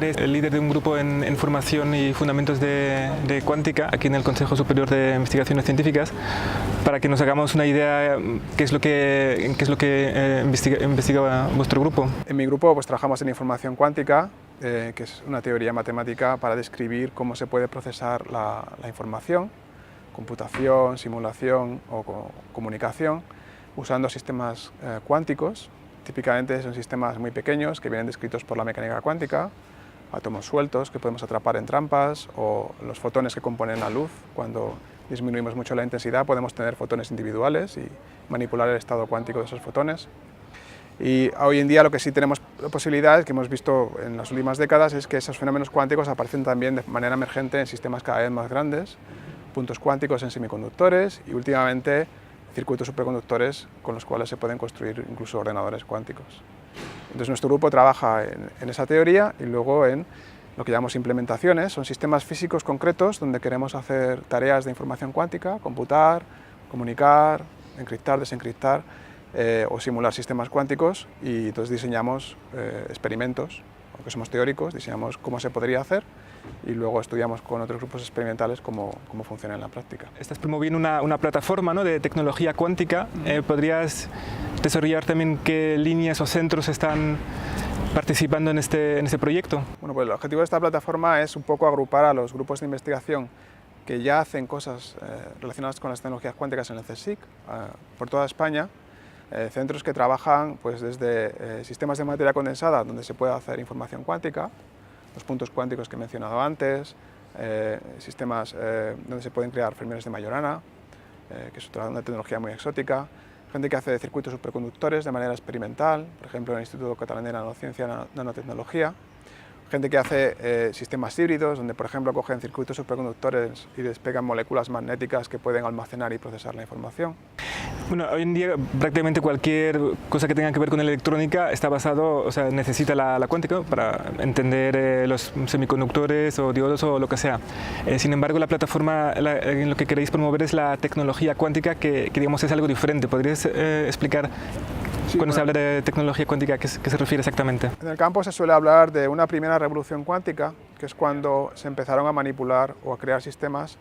eres el líder de un grupo en formación y fundamentos de cuántica aquí en el Consejo Superior de Investigaciones Científicas, para que nos hagamos una idea qué es lo que investiga vuestro grupo. En mi grupo pues trabajamos en información cuántica, que es una teoría matemática para describir cómo se puede procesar la información, computación, simulación o comunicación, usando sistemas cuánticos. Típicamente son sistemas muy pequeños que vienen descritos por la mecánica cuántica, átomos sueltos que podemos atrapar en trampas o los fotones que componen la luz. Cuando disminuimos mucho la intensidad podemos tener fotones individuales y manipular el estado cuántico de esos fotones. Y hoy en día lo que sí tenemos posibilidades, que hemos visto en las últimas décadas, es que esos fenómenos cuánticos aparecen también de manera emergente en sistemas cada vez más grandes, puntos cuánticos en semiconductores y últimamente circuitos superconductores con los cuales se pueden construir incluso ordenadores cuánticos. Entonces nuestro grupo trabaja en esa teoría y luego en lo que llamamos implementaciones. Son sistemas físicos concretos donde queremos hacer tareas de información cuántica, computar, comunicar, encriptar, desencriptar o simular sistemas cuánticos, y entonces diseñamos experimentos, aunque somos teóricos, diseñamos cómo se podría hacer y luego estudiamos con otros grupos experimentales cómo funciona en la práctica. Estás promoviendo una plataforma, ¿no?, de tecnología cuántica. ¿Podrías desarrollar también qué líneas o centros están participando en este proyecto? Bueno, pues el objetivo de esta plataforma es un poco agrupar a los grupos de investigación que ya hacen cosas relacionadas con las tecnologías cuánticas en el CSIC por toda España. Centros que trabajan pues, desde sistemas de materia condensada, donde se puede hacer información cuántica, los puntos cuánticos que he mencionado antes, sistemas donde se pueden crear fermiones de Majorana, que es una tecnología muy exótica, gente que hace circuitos superconductores de manera experimental, por ejemplo en el Instituto Catalán de Nanociencia y Nanotecnología, gente que hace sistemas híbridos, donde por ejemplo cogen circuitos superconductores y despegan moléculas magnéticas que pueden almacenar y procesar la información. Bueno, hoy en día prácticamente cualquier cosa que tenga que ver con electrónica está basado, o sea, necesita la cuántica, ¿no?, para entender los semiconductores o diodos o lo que sea. Sin embargo, la plataforma en lo que queréis promover es la tecnología cuántica, que digamos es algo diferente. ¿Podrías explicar? Sí, cuando se habla de tecnología cuántica, ¿qué se refiere exactamente? En el campo se suele hablar de una primera revolución cuántica, que es cuando se empezaron a manipular o a crear sistemas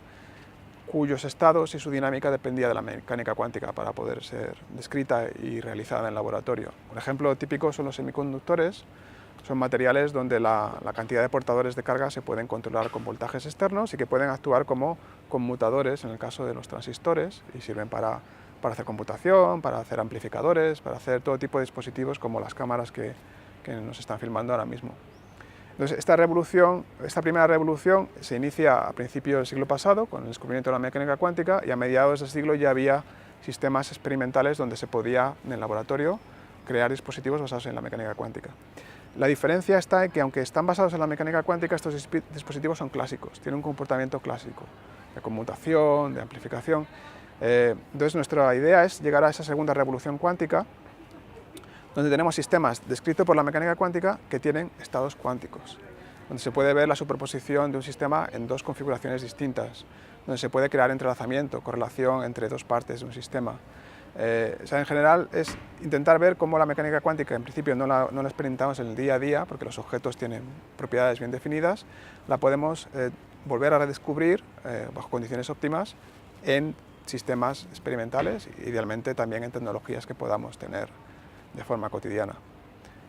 cuyos estados y su dinámica dependía de la mecánica cuántica para poder ser descrita y realizada en laboratorio. Un ejemplo típico son los semiconductores. Son materiales donde la cantidad de portadores de carga se pueden controlar con voltajes externos y que pueden actuar como conmutadores en el caso de los transistores y sirven para hacer computación, para hacer amplificadores, para hacer todo tipo de dispositivos como las cámaras que nos están filmando ahora mismo. Entonces, esta primera revolución se inicia a principios del siglo pasado con el descubrimiento de la mecánica cuántica, y a mediados del siglo ya había sistemas experimentales donde se podía, en el laboratorio, crear dispositivos basados en la mecánica cuántica. La diferencia está en que, aunque están basados en la mecánica cuántica, estos dispositivos son clásicos, tienen un comportamiento clásico de conmutación, de amplificación. Entonces nuestra idea es llegar a esa segunda revolución cuántica, donde tenemos sistemas descritos por la mecánica cuántica que tienen estados cuánticos, donde se puede ver la superposición de un sistema en dos configuraciones distintas, donde se puede crear entrelazamiento, correlación entre dos partes de un sistema. En general es intentar ver cómo la mecánica cuántica, en principio no la experimentamos en el día a día, porque los objetos tienen propiedades bien definidas, la podemos volver a redescubrir bajo condiciones óptimas en sistemas experimentales, idealmente también en tecnologías que podamos tener de forma cotidiana.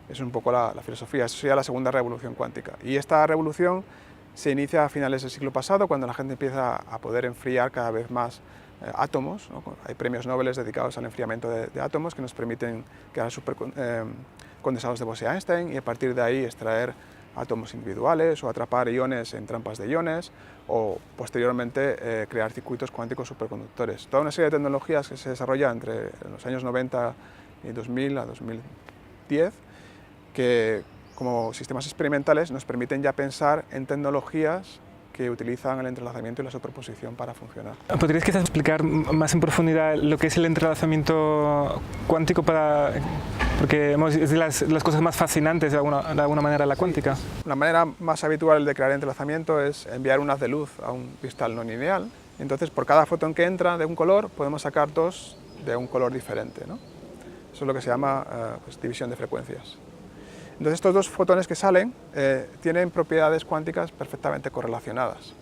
Es un poco la filosofía, eso sería la segunda revolución cuántica. Y esta revolución se inicia a finales del siglo pasado, cuando la gente empieza a poder enfriar cada vez más átomos, ¿no? Hay premios Nobel dedicados al enfriamiento de átomos que nos permiten crear condensados de Bose-Einstein y a partir de ahí extraer átomos individuales o atrapar iones en trampas de iones o posteriormente crear circuitos cuánticos superconductores. Toda una serie de tecnologías que se desarrollan entre los años 90 y 2000 a 2010 que como sistemas experimentales nos permiten ya pensar en tecnologías que utilizan el entrelazamiento y la superposición para funcionar. ¿Podrías quizás explicar más en profundidad lo que es el entrelazamiento cuántico porque es de las cosas más fascinantes de alguna manera la cuántica? La manera más habitual de crear entrelazamiento es enviar un haz de luz a un cristal no lineal. Entonces, por cada fotón que entra de un color, podemos sacar dos de un color diferente, ¿no? Eso es lo que se llama división de frecuencias. Entonces estos dos fotones que salen tienen propiedades cuánticas perfectamente correlacionadas.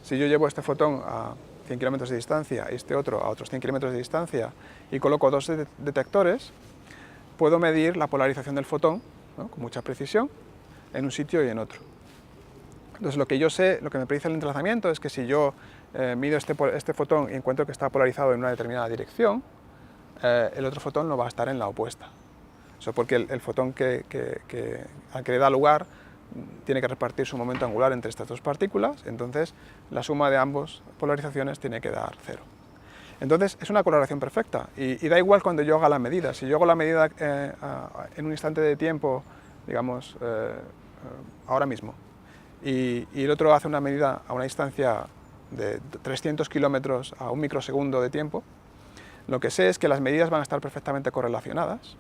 Si yo llevo este fotón a 100 kilómetros de distancia y este otro a otros 100 kilómetros de distancia y coloco dos detectores, puedo medir la polarización del fotón, ¿no?, con mucha precisión en un sitio y en otro. Entonces lo que yo sé, lo que me predice el entrelazamiento es que si yo mido este fotón y encuentro que está polarizado en una determinada dirección, el otro fotón no va a estar en la opuesta. Eso porque el fotón al que le da lugar tiene que repartir su momento angular entre estas dos partículas, entonces la suma de ambas polarizaciones tiene que dar 0. Entonces es una correlación perfecta y da igual cuando yo haga la medida. Si yo hago la medida en un instante de tiempo, digamos ahora mismo, y el otro hace una medida a una distancia de 300 kilómetros a un microsegundo de tiempo, lo que sé es que las medidas van a estar perfectamente correlacionadas,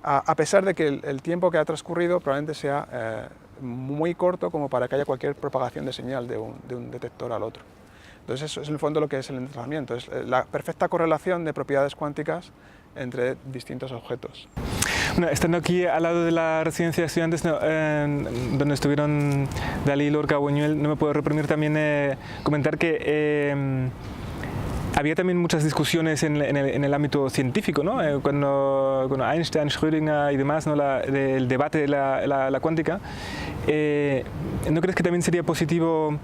a pesar de que el tiempo que ha transcurrido probablemente sea muy corto como para que haya cualquier propagación de señal de un detector al otro. Entonces eso es en el fondo lo que es el entrelazamiento, es la perfecta correlación de propiedades cuánticas entre distintos objetos. Bueno, estando aquí al lado de la residencia de estudiantes donde estuvieron Dalí, Lorca, Buñuel, no me puedo reprimir también comentar que había también muchas discusiones en el ámbito científico, ¿no? Cuando Einstein, Schrödinger y demás, ¿no?, el debate de la cuántica, ¿no crees que también sería positivo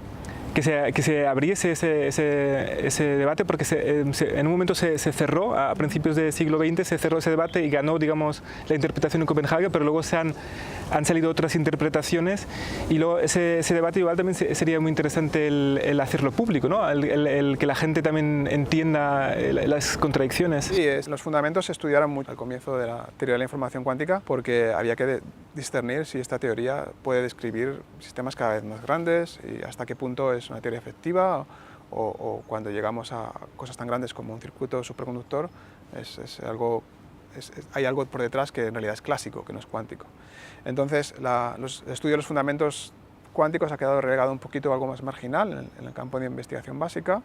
que se abriese ese debate? Porque en un momento se cerró, a principios del siglo XX se cerró ese debate y ganó, digamos, la interpretación en Copenhague, pero luego han salido otras interpretaciones y luego ese debate igual también sería muy interesante el hacerlo público, ¿no? El que la gente también entienda las contradicciones. Sí, los fundamentos se estudiaron mucho al comienzo de la teoría de la información cuántica porque había que discernir si esta teoría puede describir sistemas cada vez más grandes y hasta qué punto es una teoría efectiva o cuando llegamos a cosas tan grandes como un circuito superconductor hay algo por detrás que en realidad es clásico, que no es cuántico. Entonces el estudio de los fundamentos cuánticos ha quedado relegado un poquito algo más marginal en el campo de investigación básica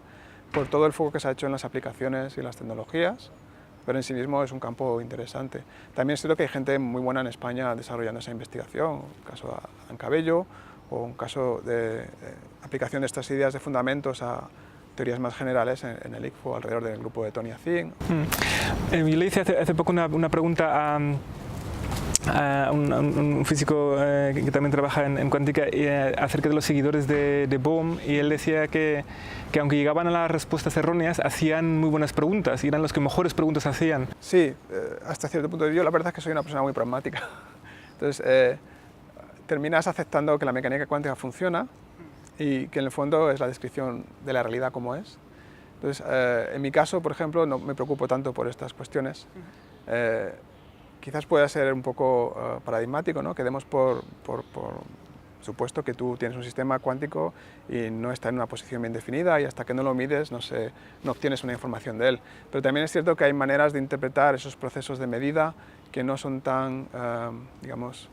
por todo el foco que se ha hecho en las aplicaciones y las tecnologías, pero en sí mismo es un campo interesante. También es cierto que hay gente muy buena en España desarrollando esa investigación, un caso de Adán Cabello, o un caso de aplicación de estas ideas de fundamentos a teorías más generales en el ICFO, alrededor del grupo de Tony Azin. Yo le hice hace poco una pregunta a un físico que también trabaja en cuántica acerca de los seguidores de Bohm, y él decía que aunque llegaban a las respuestas erróneas, hacían muy buenas preguntas y eran los que mejores preguntas hacían. Sí, hasta cierto punto. Yo la verdad es que soy una persona muy pragmática. Entonces, terminas aceptando que la mecánica cuántica funciona y que en el fondo es la descripción de la realidad como es. Entonces, en mi caso, por ejemplo, no me preocupo tanto por estas cuestiones. Quizás pueda ser un poco paradigmático, ¿no? Que demos por supuesto que tú tienes un sistema cuántico y no está en una posición bien definida y hasta que no lo mides no obtienes una información de él. Pero también es cierto que hay maneras de interpretar esos procesos de medida que no son tan, digamos,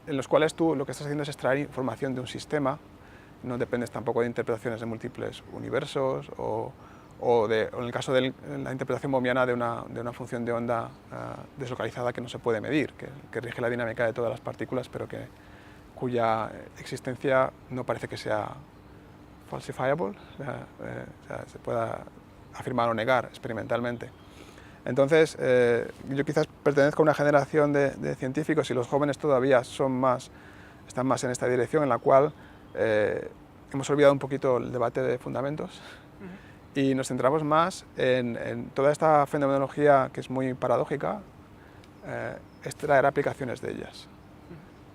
en los cuales tú lo que estás haciendo es extraer información de un sistema, no dependes tampoco de interpretaciones de múltiples universos o en el caso de la interpretación bohmiana de una función de onda deslocalizada que no se puede medir, que rige la dinámica de todas las partículas, pero cuya existencia no parece que sea falsifiable, se pueda afirmar o negar experimentalmente. Entonces, yo quizás pertenezco a una generación de científicos y los jóvenes todavía están más en esta dirección en la cual hemos olvidado un poquito el debate de fundamentos y nos centramos más en toda esta fenomenología que es muy paradójica, extraer aplicaciones de ellas.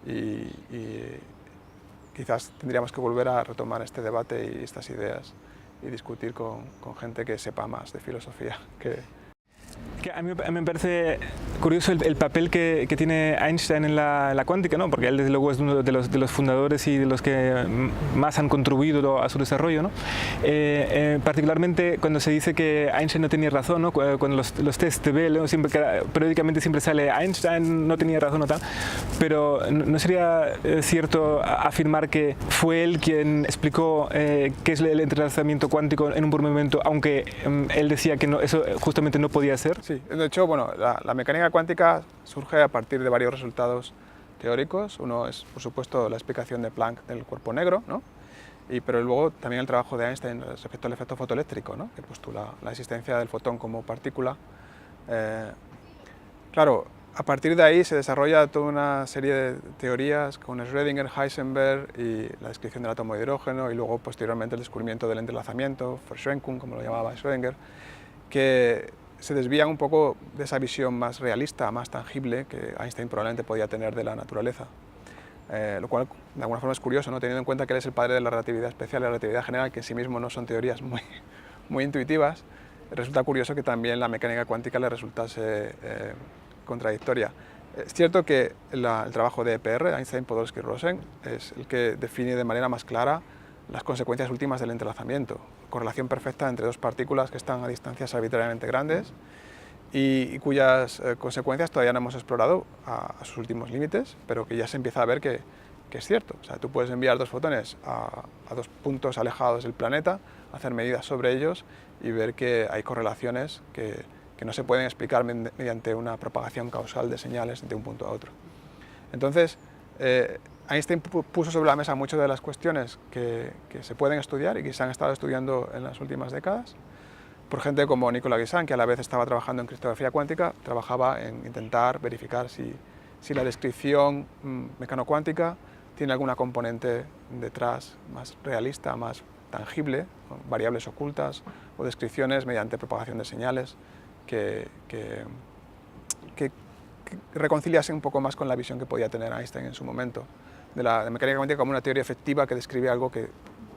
Y quizás tendríamos que volver a retomar este debate y estas ideas y discutir con gente que sepa más de filosofía. A mí me parece curioso el papel que tiene Einstein en la cuántica, ¿no? Porque él desde luego es uno de los fundadores y de los que más han contribuido a su desarrollo, ¿no? Particularmente cuando se dice que Einstein no tenía razón, ¿no? Cuando los test de Bell, ¿no? Periódicamente siempre sale Einstein no tenía razón o tal, pero ¿no sería cierto afirmar que fue él quien explicó qué es el entrelazamiento cuántico en un primer momento, aunque él decía que eso justamente no podía ser? Sí, Sí, de hecho, bueno, la mecánica cuántica surge a partir de varios resultados teóricos. Uno es, por supuesto, la explicación de Planck del cuerpo negro, ¿no? Pero luego también el trabajo de Einstein respecto al efecto fotoeléctrico, ¿no? Que postula la existencia del fotón como partícula. Claro, a partir de ahí se desarrolla toda una serie de teorías con Schrödinger, Heisenberg y la descripción del átomo de hidrógeno y luego posteriormente el descubrimiento del entrelazamiento, Verschränkung, como lo llamaba Schrödinger, que se desvían un poco de esa visión más realista, más tangible que Einstein probablemente podía tener de la naturaleza. Lo cual de alguna forma es curioso, ¿no? Teniendo en cuenta que él es el padre de la relatividad especial y la relatividad general, que en sí mismo no son teorías muy intuitivas. Resulta curioso que también la mecánica cuántica le resultase contradictoria. Es cierto que el trabajo de EPR, Einstein, Podolsky y Rosen, es el que define de manera más clara las consecuencias últimas del entrelazamiento, correlación perfecta entre dos partículas que están a distancias arbitrariamente grandes y cuyas consecuencias todavía no hemos explorado a sus últimos límites, pero que ya se empieza a ver que es cierto. O sea, tú puedes enviar dos fotones a dos puntos alejados del planeta, hacer medidas sobre ellos y ver que hay correlaciones que no se pueden explicar mediante una propagación causal de señales de un punto a otro. Entonces, Einstein puso sobre la mesa muchas de las cuestiones que se pueden estudiar y que se han estado estudiando en las últimas décadas, por gente como Nicolas Guisant, que a la vez estaba trabajando en criptografía cuántica, trabajaba en intentar verificar si la descripción mecanocuántica tiene alguna componente detrás más realista, más tangible, variables ocultas o descripciones mediante propagación de señales que reconciliase un poco más con la visión que podía tener Einstein en su momento de la mecánica cuántica como una teoría efectiva que describe algo que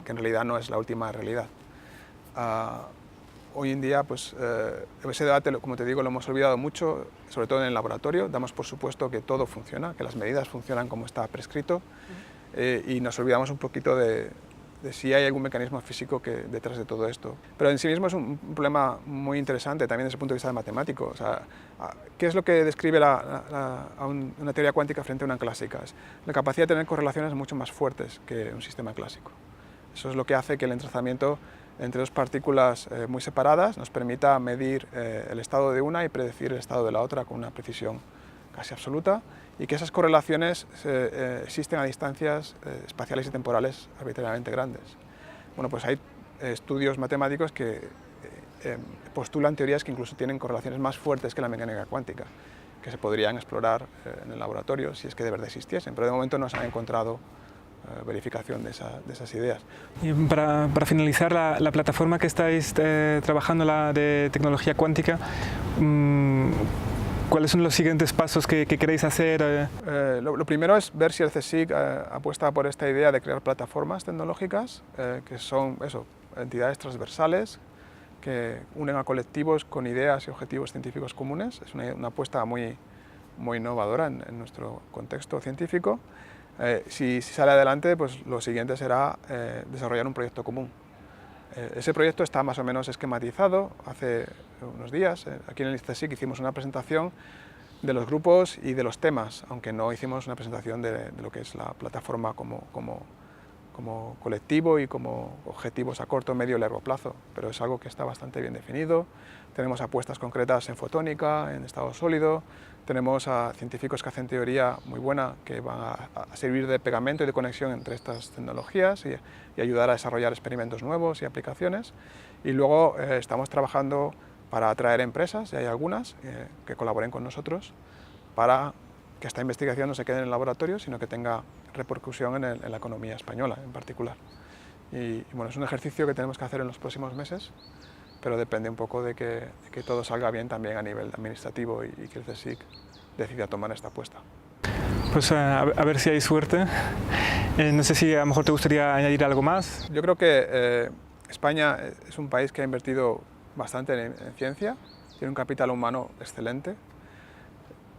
en realidad no es la última realidad. Hoy en día, pues, ese debate, como te digo, lo hemos olvidado mucho, sobre todo en el laboratorio. Damos por supuesto que todo funciona, que las medidas funcionan como está prescrito, y nos olvidamos un poquito de si hay algún mecanismo físico detrás de todo esto. Pero en sí mismo es un problema muy interesante también desde el punto de vista matemático. O sea, ¿qué es lo que describe una teoría cuántica frente a una clásica? Es la capacidad de tener correlaciones mucho más fuertes que un sistema clásico. Eso es lo que hace que el entrelazamiento entre dos partículas muy separadas nos permita medir el estado de una y predecir el estado de la otra con una precisión casi absoluta, y que esas correlaciones existen a distancias espaciales y temporales arbitrariamente grandes. Bueno, pues hay estudios matemáticos que postulan teorías que incluso tienen correlaciones más fuertes que la mecánica cuántica, que se podrían explorar en el laboratorio si es que de verdad existiesen, pero de momento no se han encontrado verificación de esas ideas. Y para finalizar, la plataforma que estáis trabajando, la de tecnología cuántica, ¿cuáles son los siguientes pasos que queréis hacer? Lo primero es ver si el CSIC apuesta por esta idea de crear plataformas tecnológicas que son entidades transversales que unen a colectivos con ideas y objetivos científicos comunes. Es una apuesta muy innovadora en nuestro contexto científico. Si sale adelante, pues lo siguiente será desarrollar un proyecto común. Ese proyecto está más o menos esquematizado. Hace unos días, aquí en el CSIC hicimos una presentación de los grupos y de los temas, aunque no hicimos una presentación de lo que es la plataforma como colectivo y como objetivos a corto, medio y largo plazo, pero es algo que está bastante bien definido. Tenemos apuestas concretas en fotónica, en estado sólido, tenemos a científicos que hacen teoría muy buena que van a servir de pegamento y de conexión entre estas tecnologías y ayudar a desarrollar experimentos nuevos y aplicaciones. Y luego estamos trabajando para atraer empresas, y hay algunas que colaboren con nosotros para que esta investigación no se quede en el laboratorio, sino que tenga repercusión en la economía española en particular. Y bueno, es un ejercicio que tenemos que hacer en los próximos meses, pero depende un poco de que todo salga bien también a nivel administrativo y que el CSIC decida tomar esta apuesta. Pues a ver si hay suerte. No sé si a lo mejor te gustaría añadir algo más. Yo creo que España es un país que ha invertido bastante en ciencia, tiene un capital humano excelente.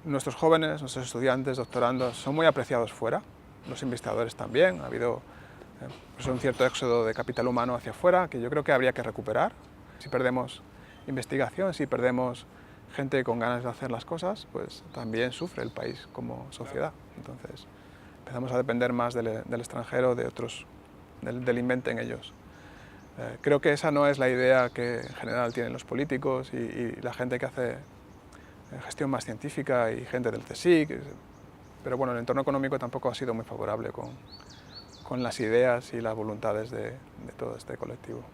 Nuestros jóvenes, nuestros estudiantes, doctorandos son muy apreciados fuera, los investigadores también. Ha habido un cierto éxodo de capital humano hacia afuera que yo creo que habría que recuperar. Si perdemos investigación, si perdemos gente con ganas de hacer las cosas, pues también sufre el país como sociedad. Entonces empezamos a depender más del extranjero, de otros, del invento en ellos. Creo que esa no es la idea que en general tienen los políticos y la gente que hace gestión más científica y gente del CSIC, pero bueno, el entorno económico tampoco ha sido muy favorable con las ideas y las voluntades de todo este colectivo.